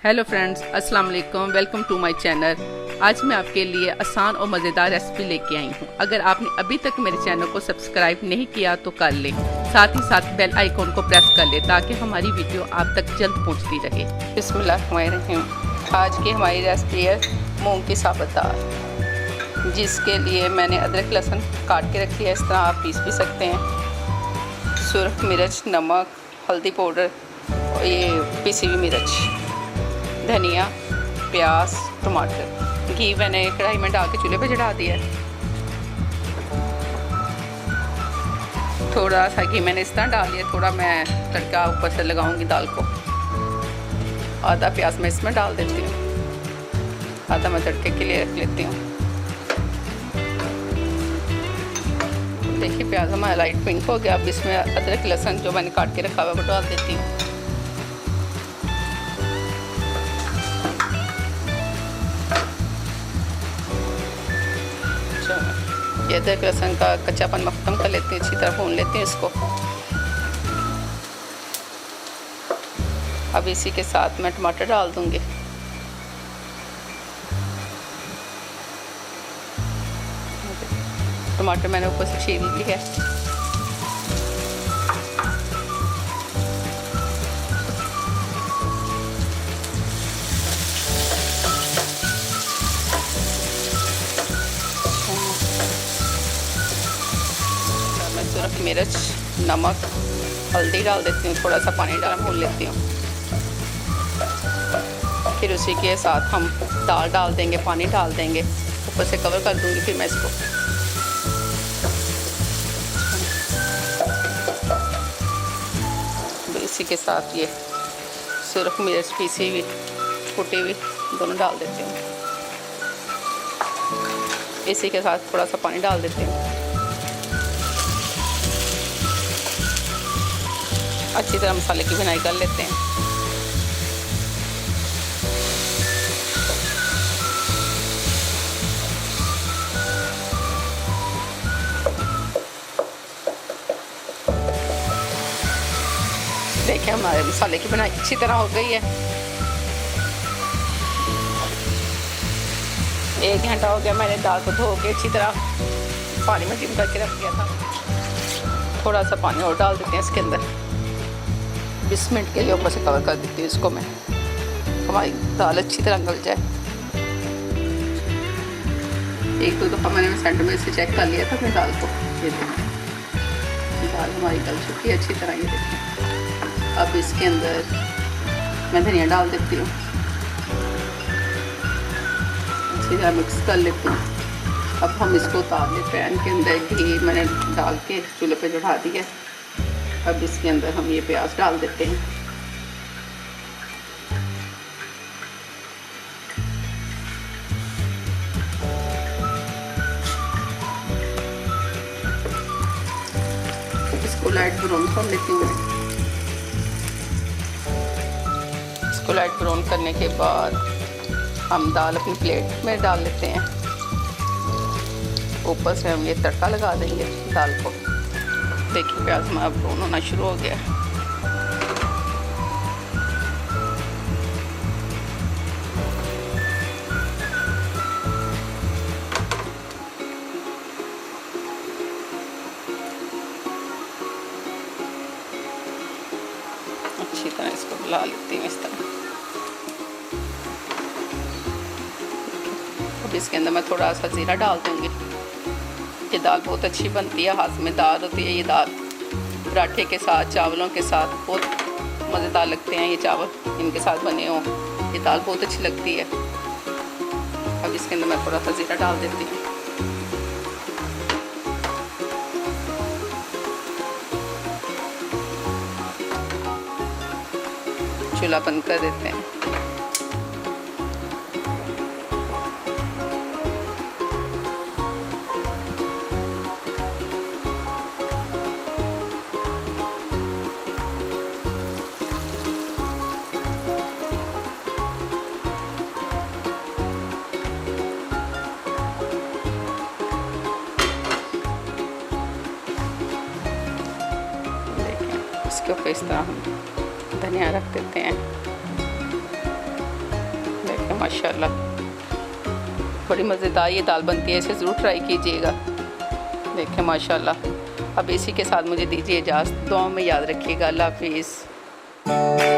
Hello friends, अस्सलाम वालेकुम। Welcome to my channel. आज मैं आपके लिए आसान और मज़ेदार रेसिपी लेके आई हूँ। अगर आपने अभी तक मेरे चैनल को सब्सक्राइब नहीं किया तो कर लें, साथ ही साथ बेल आइकॉन को प्रेस कर लें ताकि हमारी वीडियो आप तक जल्द पहुँचती रहे। बिस्मिल्लाहिर्रहमानिर्रहीम। आज की हमारी रेसिपी है मूंग की साबुत दाल, जिसके लिए मैंने अदरक लहसुन काट के रखी है। इस तरह आप पीस भी सकते हैं। सुरख मिर्च, नमक, हल्दी पाउडर और ये पिसी हुई मिर्च, धनिया, प्याज, टमाटर। घी मैंने कढ़ाई में डाल के चूल्हे पे चढ़ा दिया है। थोड़ा सा घी मैंने इस तरह डाल लिया, थोड़ा मैं तड़का ऊपर से लगाऊंगी दाल को। आधा प्याज मैं इसमें डाल देती हूँ, आधा मैं तड़के के लिए रख लेती हूँ। देखिए प्याज हमारा लाइट पिंक हो गया। अब इसमें अदरक लहसुन जो मैंने काट के रखा हुआ है वो डाल देती हूँ। ये अदरक लहसुन का कच्चापन मैं ख़त्म कर लेती हूँ, अच्छी तरह भून लेती हूँ इसको। अब इसी के साथ मैं टमाटर डाल दूँगी। टमाटर मैंने ऊपर से छील ली है। सुरख मिर्च, नमक, हल्दी डाल देती हूँ, थोड़ा सा पानी डाल भून लेती हूँ। फिर उसी के साथ हम दाल डाल देंगे, पानी डाल देंगे, ऊपर से कवर कर दूँगी। फिर मैं इसको इसी के साथ ये सुरख मिर्च पीसी हुई, कुटी हुई दोनों डाल देती हूँ। इसी के साथ थोड़ा सा पानी डाल देती हूँ। अच्छी तरह मसाले की भुनाई कर लेते हैं। देखिए हमारे मसाले की भुनाई अच्छी तरह हो गई है। 1 घंटा हो गया मैंने दाल को धो के अच्छी तरह पानी में डिप करके रख दिया था। थोड़ा सा पानी और डाल देते हैं इसके अंदर। 20 मिनट के लिए ऊपर से कवर कर देती हूँ इसको मैं, हमारी दाल अच्छी तरह गल जाए। 1-2 दफ़ा मैंने सेंटर में से चेक कर लिया था अपनी दाल को। ये देखिए दाल हमारी गल चुकी है अच्छी तरह। ये देखिए अब इसके अंदर मैं धनिया डाल देती हूँ, अच्छी तरह मिक्स कर लेती हूँ। अब हम इसको उतार ले पैन के अंदर। घी मैंने डाल के चूल्हे पे चढ़ा दिया। अब इसके अंदर हम ये प्याज डाल देते हैं। इसको लाइट ब्राउन कर लेती हूँ। इसको लाइट ब्राउन करने के बाद हम दाल अपनी प्लेट में डाल लेते हैं। ऊपर से हम ये तड़का लगा देंगे दाल को। देखिए प्याज हमारा ब्राउन होना शुरू हो गया। अच्छी तरह इसको मिला लेती हूँ इस तरह। अब इसके अंदर मैं थोड़ा सा ज़ीरा डाल दूँगी। ये दाल बहुत अच्छी बनती है, हाथ में दाल होती है। ये दाल पराठे के साथ, चावलों के साथ बहुत मज़ेदार लगते हैं। ये चावल इनके साथ बने हों, ये दाल बहुत अच्छी लगती है। अब इसके अंदर मैं थोड़ा सा ज़ीरा डाल देती हूँ। चूल्हा बंद कर देते हैं। इसके ऊपर इस तरह हम धनिया रख देते हैं। माशाल्लाह बड़ी मज़ेदार ये दाल बनती है, इसे ज़रूर ट्राई कीजिएगा। देखें माशाल्लाह। अब इसी के साथ मुझे दीजिए इजाज़त, दुआ में याद रखिएगा। अल्लाह हाफिज़।